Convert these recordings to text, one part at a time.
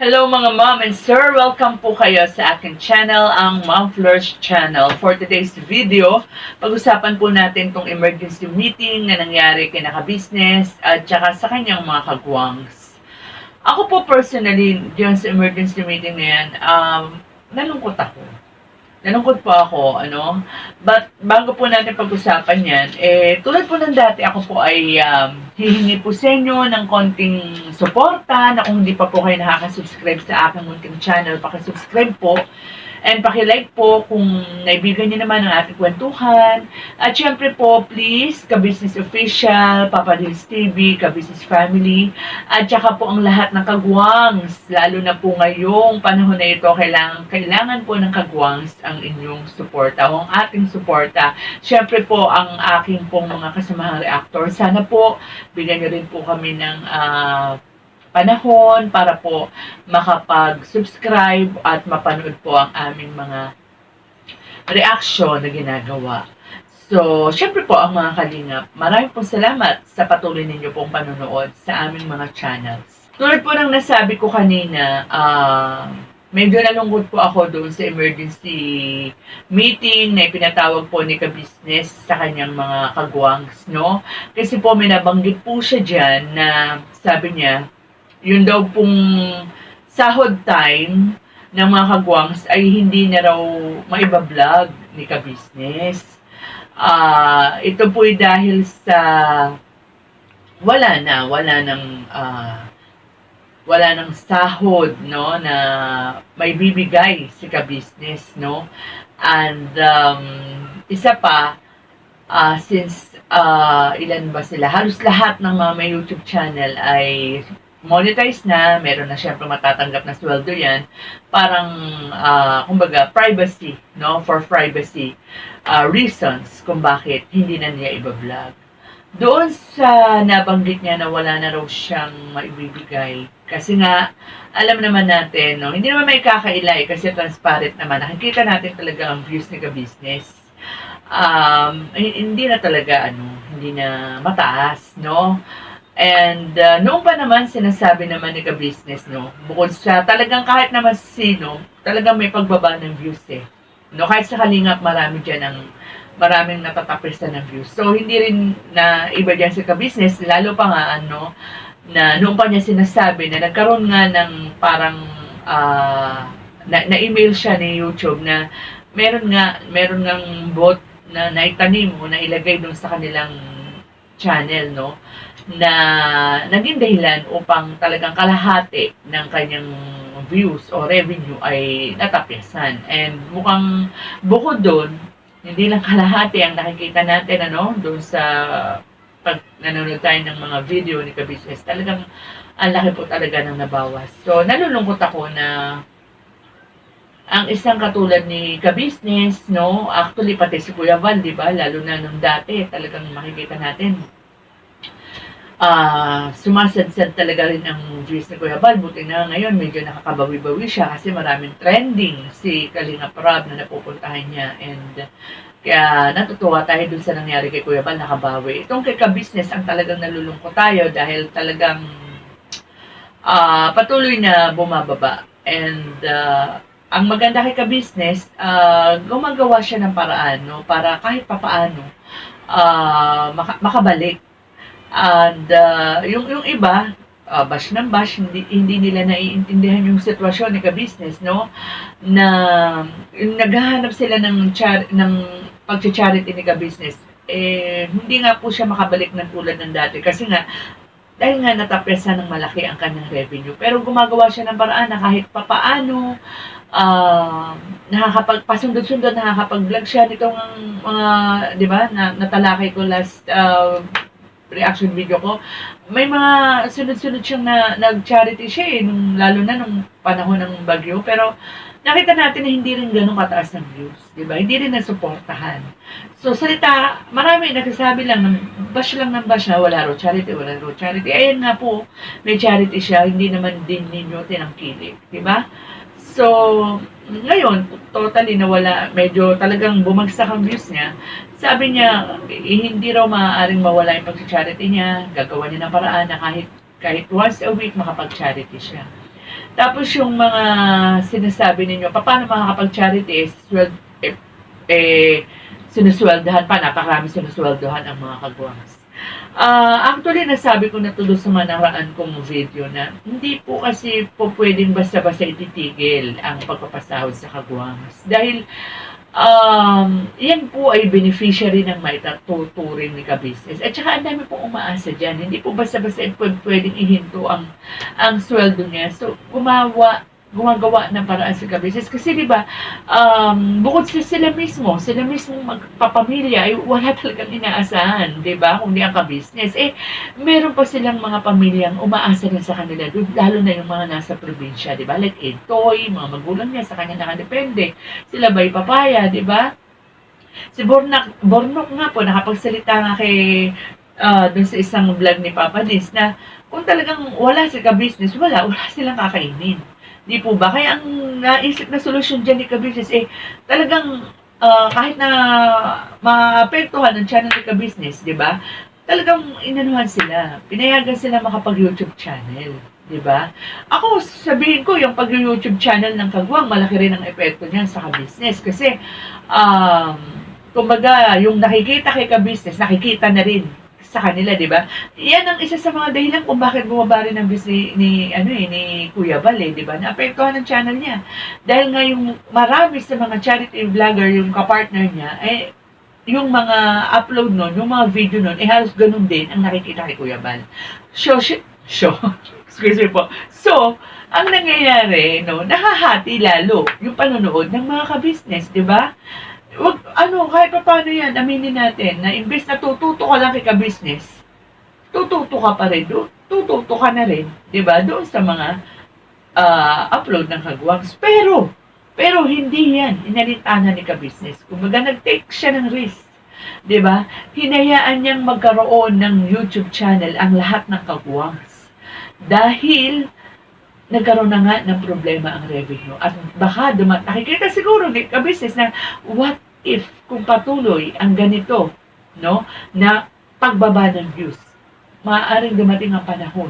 Hello mga mom and sir! Welcome po kayo sa aking channel, ang Mom Flourish Channel. For today's video, pag-usapan po natin tong emergency meeting na nangyari kay naka-business at saka sa kanyang mga kagwangs. Ako po personally, diyan sa emergency meeting na yan, nalungkot ako. Nalungkot po ako, But, bago po natin pag-usapan yan, tulad po ng dati, ako po ay hihingi po sa inyo ng konting suporta na kung hindi pa po kayo nakaka-subscribe sa aking munting channel, pakisubscribe po. And pakilike po kung naibigan niyo naman ang ating kwentuhan. At syempre po, please, Ka-Business Official, Papa Dils TV, Ka-Business Family, at saka po ang lahat ng kagwangs, lalo na po ngayong panahon na ito, kailangan po ng kagwangs ang inyong suporta o ang ating suporta. Syempre po, ang aking pong mga kasamahang reactor, sana po, bigyan niyo rin po kami ng panahon para po makapag-subscribe at mapanood po ang aming mga reaction na ginagawa. So, syempre po ang mga kalingap, maraming po salamat sa patuloy ninyo pong panonood sa aming mga channels. Tulad po ng nasabi ko kanina, medyo nalungkot po ako doon sa emergency meeting na ipinatawag po ni Ka-Business sa kanyang mga kagwangs, no? Kasi po may nabanggit po siya dyan na sabi niya, yun daw pong sahod time ng mga kagwangs ay hindi na raw maiba-vlog ni Ka-Business. Ito po ay dahil sa wala nang sahod, no, na may bibigay si Ka-Business, no. And isa pa, since ilan ba sila, halos lahat ng mga may YouTube channel ay monetize na, meron na syempre matatanggap na sweldo yan, parang, kumbaga, privacy, no, for privacy reasons kung bakit hindi na niya iba-vlog. Doon sa nabanggit niya na wala na raw siyang maibibigay, kasi nga, alam naman natin, no, hindi naman may kakaila kasi transparent naman, nakikita natin talaga ang views ni Ka-Business. Hindi na talaga, hindi na mataas, no. And noong pa naman, sinasabi naman ni Ka-Business, no, bukod sa talagang kahit naman sino, talagang may pagbaba ng views No, kahit sa Kalingap, maraming natatapisan ng views. So, hindi rin na iba dyan si Ka-Business, lalo pa nga, na noong pa niya sinasabi na nagkaroon nga ng parang, na-email siya ni YouTube na meron ngang bot na naitanim o nailagay doon sa kanilang channel, no, na naging dahilan upang talagang kalahati ng kanyang views o revenue ay natapyasan. And mukhang bukod doon, hindi lang kalahati ang nakikita natin, doon sa pag nanonood tayo ng mga video ni Ka-Business, talagang ang laki po talaga ng nabawas. So, nalulungkot ako na ang isang katulad ni Ka-Business, no, actually pati si Kuya Val, di ba, lalo na nung dati, talagang makikita natin, sumasadsad talaga rin ang views ni Kuya Val. Buti na ngayon, medyo nakakabawi-bawi siya kasi maraming trending si Kalingap Rab na napupuntahan niya. And kaya natutuwa tayo dun sa nangyari kay Kuya Val, nakabawi. Itong kay Ka-Business, ang talagang nalulungkot tayo dahil talagang patuloy na bumababa. And ang maganda kay Ka-Business, gumagawa siya ng paraan, no, para kahit papaano makabalik. And yung iba, bash ng bash, hindi nila naiintindihan yung sitwasyon ni Ka-Business, no, na naghahanap sila ng pag-charity ni Ka-Business, hindi nga po siya makabalik ng tulad ng dati kasi nga dahil nga natapyasan ng malaki ang kanyang revenue. Pero gumagawa siya ng paraan na kahit papaano nakakapagpasundot-sundot, nakakapag-vlog siya nitong mga, di ba, natalakay ko last reaction video ko, may mga sunod-sunod siyang nag-charity siya lalo na nung panahon ng bagyo, pero nakita natin na hindi rin ganun kataas ng views, di ba? Hindi rin nasuportahan. So, marami nagsasabi lang, bash na wala raw charity. Ayan nga po, may charity siya, hindi naman din ninyo tinangkilik, di ba? So, ngayon, totally nawala, medyo talagang bumagsak ang views niya. Sabi niya, hindi raw maaaring mawala yung pag-charity niya, gagawa niya ng paraan na kahit once a week makapag-charity siya. Tapos yung mga sinasabi ninyo, paano makakapag-charity sinusweldahan pa, napakarami sinusweldahan ang mga kagwangs. Actually, nasabi ko na tulo sa manaraan kong video na hindi po kasi po pwedeng basta-basta ititigil ang pagpapasahod sa kagwangs. Dahil yan po ay beneficiary ng maitatuturing ni ka-business. At saka ang dami pong umaasa dyan. Hindi po basta-basta pwedeng ihinto ang sweldo niya. So, gumagawa ng paraan sa ka-business. Kasi di ba, bukod sa sila mismo magpapamilya, ay wala talagang inaasahan, di ba? Kung di ang ka-business. Meron pa silang mga pamilyang umaasa rin sa kanila, lalo na yung mga nasa probinsya, di ba? Like Toy, mga magulang niya, sa kanya nakadepende. Sila Bay Papaya, di ba? Si Bornok nga po, nakapagsalita nga kay dun sa isang vlog ni Papa Diz na kung talagang wala sa ka-business, wala silang kakainin. Di po ba? Kaya ang naisip na solusyon dyan ni ka-business, talagang kahit na maapektuhan ng channel ni ka-business, di ba? Talagang inanuhan sila. Pinayagan sila makapag-YouTube channel. Di ba? Ako, sabihin ko, yung pag-YouTube channel ng Kagwang, malaki rin ang epekto niyan sa ka-business. Kasi, kumbaga, yung nakikita kay ka-business, nakikita na rin sa kanila, di ba? Yan ang isa sa mga dahilan kung bakit bumaba rin ang business ni Kuya Bal, di ba? Naapektuhan ng channel niya. Dahil nga yung marami sa mga charity vlogger, yung kapartner niya, yung mga upload nun, yung mga video nun, halos ganun din ang nakikita kay Kuya Bal. Show. Excuse me po. So, ang nangyayari, nahahati lalo yung panonood ng mga ka-business, di ba? Kahit pa paano yan, aminin natin, na imbes na tututo ka lang kay ka-business, tututo ka pa rin, tututo ka na rin, di ba, doon sa mga upload ng kagwangs. Pero hindi yan, inalitanan ni ka-business. Kumbaga, nag-take siya ng risk, di ba? Hinayaan niyang magkaroon ng YouTube channel ang lahat ng kagwangs. Dahil, nagkaroon na nga ng problema ang revenue. At baka nakikita siguro ni ka-business na what if kung patuloy ang ganito, na pagbaba ng views, maaaring dumating ang panahon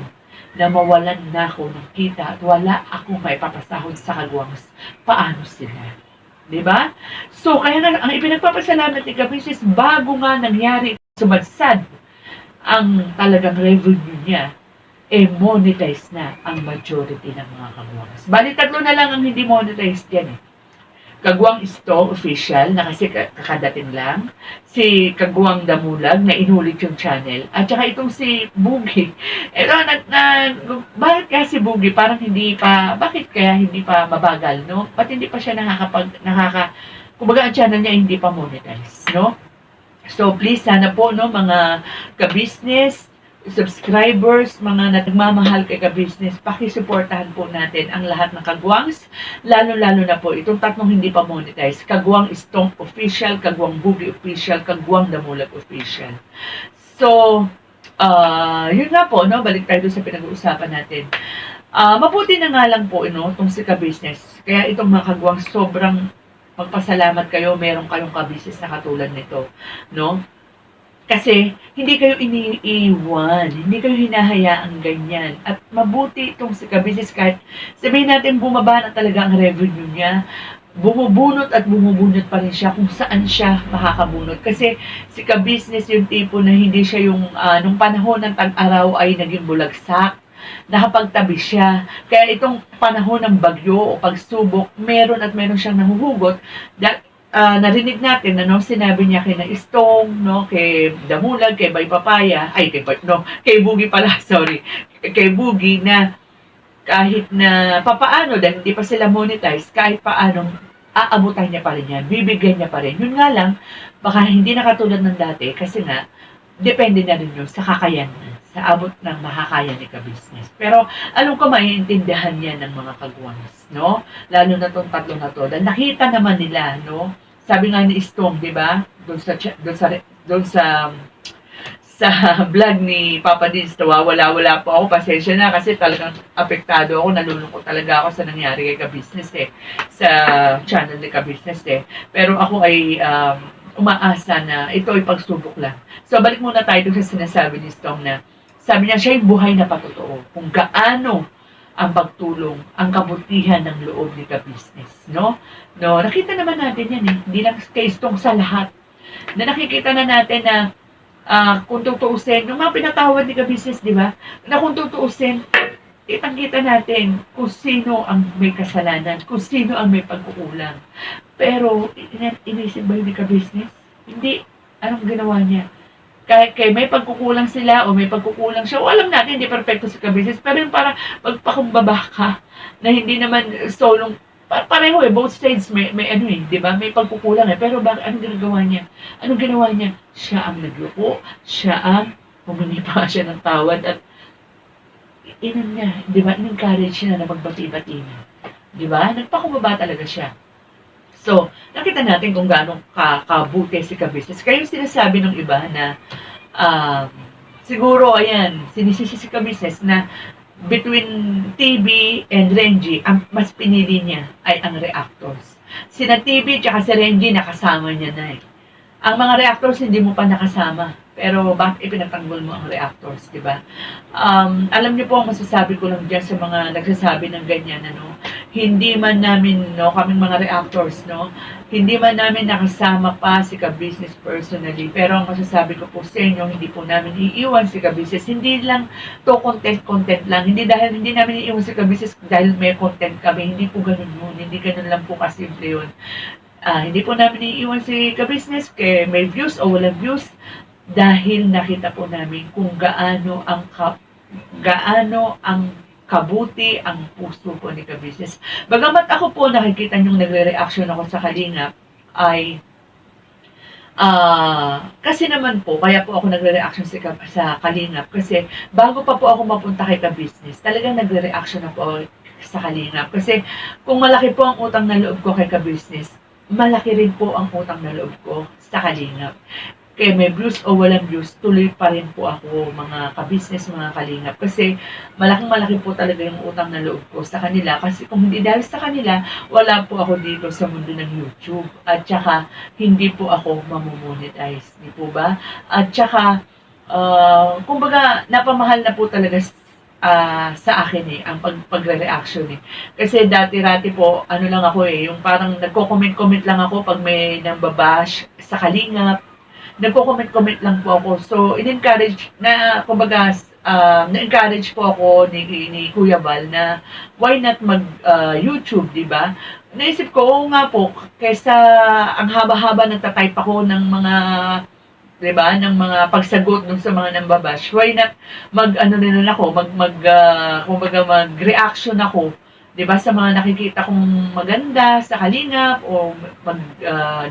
na mawalan na ako ng kita at wala akong maipapasahod sa kagwangs. Paano sila? Diba? So, kaya nga, ang ipinagpapasalamat ni ka-business, bago nga nangyari, sumadsad ang talagang revenue niya, monetize na ang majority ng mga kagwangs. Bali, 3 na lang ang hindi monetized yan . Kagwang Istong official, na kasi kakadating lang. Si Kagwang Damulag, na inulit yung channel. At saka itong si Boogie. Bakit kaya si Boogie? Parang bakit kaya hindi pa mabagal, Ba't hindi pa siya kumbaga ang channel niya hindi pa monetize, So, please, sana po, mga ka-business, subscribers, mga nagmamahal kay ka-business, pakisuportahan po natin ang lahat ng kagwangs, lalo-lalo na po itong 3 hindi pa monetize, Kagwang Istong official, Kagwang Boogie official, Kagwang Damulag official. So, yun nga po, balik tayo sa pinag-uusapan natin. Mabuti na nga lang po, itong si ka-business. Kaya itong mga kagwangs, sobrang magpasalamat kayo, meron kayong ka-business na katulad nito, Kasi, hindi kayo iniiwan, hindi kayo hinahayaang ganyan. At mabuti itong si ka-business, kahit sabihin natin bumaba na talaga ang revenue niya, bumubunot pa rin siya kung saan siya makakabunot. Kasi si ka-business yung tipo na hindi siya yung, nung panahon ng tag-araw ay naging bulagsak, nakapagtabi siya. Kaya itong panahon ng bagyo o pagsubok, meron siyang nahuhugot, narinig natin na sinabi niya kay Istong, kay Damulag, kay Bay Papaya, kay Boogie pala, sorry. Kay Boogie na kahit na papaano, dahil hindi pa sila monetize, kahit paano, aabutan niya pa rin yan, bibigyan niya pa rin. Yun nga lang, baka hindi na katulad ng dati, kasi nga, depende na rin yun sa kakayanan, sa abot ng makakaya ni ka-business. Pero, alam ko, maiintindihan yan ng mga kagwangs, Lalo na tong 3 na to. Dahil nakita naman nila, Sabi nga ni Istong, di ba? Doon sa vlog ni Papa Diz, wala po ako, pasensya na kasi talagang apektado ako, nalulungkot talaga ako sa nangyari kay ka-business sa channel ni ka-business Pero ako ay umaasa na ito ay pagsubok lang. So, balik muna tayo sa sinasabi ni Istong na, sabi niya, siya yung buhay na patotoo. Kung gaano ang pagtulong, ang kabutihan ng loob ni ka-business, no? No, nakita naman natin yan eh. Hindi lang case tong sa lahat. Na nakikita na natin na kung tutuusin, yung mga pinatawad ni ka-business, di ba? Na kung tutuusin, kitang-kita natin kung sino ang may kasalanan, kung sino ang may pagkukulang. Pero, inisip ba yun ni ka-business? Hindi. Anong ginawa niya? Kaya may pagkukulang sila o may pagkukulang siya. O alam natin, hindi perfecto si ka-business. Pero yung parang magpakumbaba ka na hindi naman solong, pareho eh, both sides may ano eh, di ba? May pagkukulang eh. Pero anong ginagawa niya? Anong ginawa niya? Siya ang nagloko, siya ang humingi pa siya ng tawad at inon niya, di ba? In-encourage niya na magbati-bati na. Di ba? Nagpakumbaba talaga siya. So, nakita natin kung gaano kabuti si ka-business. Kaya yung sinasabi ng iba na siguro, ayan, sinisisi si ka-business na between TB and Renji, ang mas pinili niya ay ang reactors. Sina TB at si Renji, nakasama niya na eh. Ang mga reactors hindi mo pa nakasama. Pero bakit ipinatanggol mo ang reactors, di ba? Alam niyo po, ang masasabi ko lang dyan sa mga nagsasabi ng ganyan, ano, hindi man namin, no, kaming mga reactors, no, hindi man namin nakasama pa si ka-business personally. Pero ang masasabi ko po sa inyo, hindi po namin iiwan si ka-business. Hindi lang to content lang. Hindi namin iiwan si ka-business dahil may content kami. Hindi po ganun yun. Hindi ganun lang po kasimple yun. Hindi po namin iiwan si ka-business kaya may views o walang views dahil nakita po namin kung gaano ang kabuti ang puso ko ni ka-business. Bagamat ako po nakikita niyong nagre-reaction ako sa Kalingap ay kasi naman po, kaya po ako nagre-reaction sa Kalingap kasi bago pa po ako mapunta kay ka-business, talagang nagre-reaction ako sa Kalingap kasi kung malaki po ang utang na loob ko kay ka-business, malaki rin po ang utang na loob ko sa Kalingap. Kaya may views o walang views, tuloy pa rin po ako mga ka-business, mga Kalingap. Kasi malaking-malaki po talaga yung utang na loob ko sa kanila. Kasi kung hindi dahil sa kanila, wala po ako dito sa mundo ng YouTube. At saka, hindi po ako mamomonetize. Di po ba? At saka, kumbaga, napamahal na po talaga sa akin eh, ang pagre-reaction eh. Kasi dati-rati po, ano lang ako eh, yung parang nagko-comment-comment lang ako pag may nambabash sa Kalingap. Nagko-comment-comment lang po ako. So, in-encourage na, kumbaga, na-encourage po ako ni Kuya Bal na why not mag-YouTube, di ba? Naisip ko, oo nga po, kaysa ang haba-haba nagtatype ako ng mga, di ba, ng mga pagsagot dun sa mga nambabash, why not kumbaga mag-reaction ako, di ba, sa mga nakikita kong maganda sa Kalingap o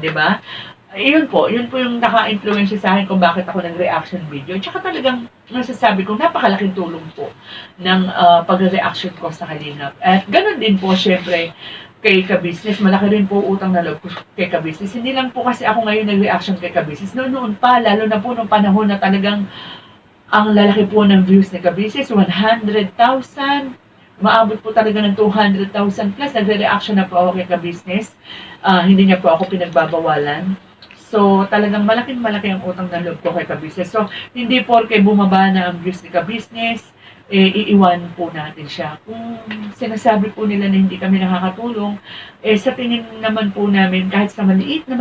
di ba? Yun po yung naka-influensya sa akin kung bakit ako nag-reaction video. Tsaka talagang nasasabi ko, napakalaking tulong po ng pag-reaction ko sa Kalingap. At ganun din po, syempre, kay ka-business. Malaki rin po utang na loob ko kay ka-business. Hindi lang po kasi ako ngayon nag-reaction kay ka-business. Noon pa, lalo na po nung panahon na talagang ang lalaki po ng views ni ka-business, 100,000. Maabot po talaga ng 200,000 plus. Nagre-reaction na po ako kay ka-business. Hindi niya po ako pinagbabawalan. So, talagang malaking-malaki ang utang na loob ko kay ka-business. So, hindi porke bumaba na ang views ni ka-business, iiwan po natin siya. Kung sinasabi po nila na hindi kami nakakatulong, sa tingin naman po namin, kahit sa maliit na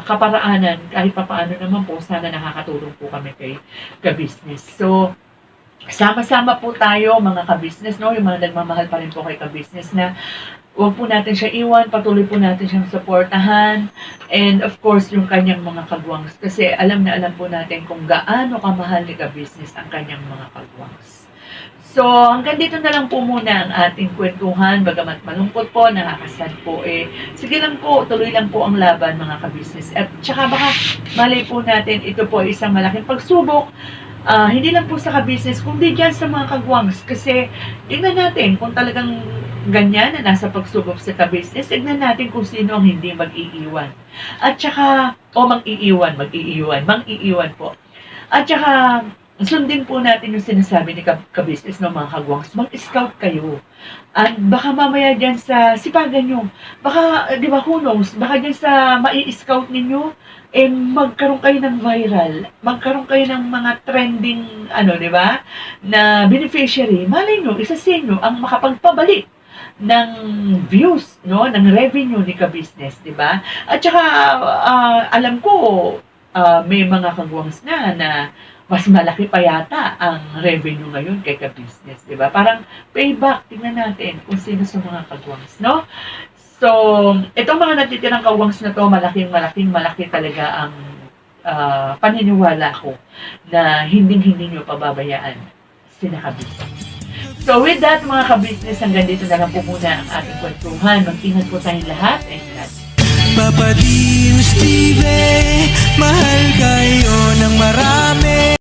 kaparaanan, kahit papaano naman po, sana nakakatulong po kami kay ka-business. So, sama-sama po tayo, mga ka-business, no? Yung mga nagmamahal pa rin po kay ka-business na huwag po natin siya iwan, patuloy po natin siyang supportahan, and of course, yung kanyang mga kagwangs. Kasi alam na alam po natin kung gaano kamahal ni ka-business ang kanyang mga kagwangs. So, hanggang dito na lang po muna ang ating kwentuhan, bagamat malungkot po, nakakasad po sige lang po, tuloy lang po ang laban, mga ka-business. At saka baka malay po natin, ito po ay isang malaking pagsubok, hindi lang po sa ka-business, kundi dyan sa mga kagwangs. Kasi, tingnan natin kung talagang ganyan na nasa pagsubok sa ka-business, tignan natin kung sino ang hindi mag-iiwan. At saka, mang-iiwan po. At saka, sundin po natin yung sinasabi ni ka-business ng mga kagwangs, mag-scout kayo. At baka mamaya dyan sa sipagan nyo, baka, di ba, who knows, baka dyan sa mai-scout ninyo, magkaroon kayo ng viral, magkaroon kayo ng mga trending, di ba, na beneficiary. Malay nyo, isa sa inyo ang makapagpabalik ng views, no, ng revenue ni ka-business, di ba? At saka, alam ko, may mga kagwangs na mas malaki pa yata ang revenue ngayon kay ka-business, di ba? Parang payback, tingnan natin kung sino sa mga kagwangs, no? So, itong mga natitirang kagwangs na to, malaki talaga ang paniniwala ko na hindi nyo pababayaan sina ka-business. So, with that, mga ka-business, hanggang dito na lang po muna ang ating kwentuhan. Mag-ingat po tayong lahat and God. Papa Dios TV, mahal kayo ng marami.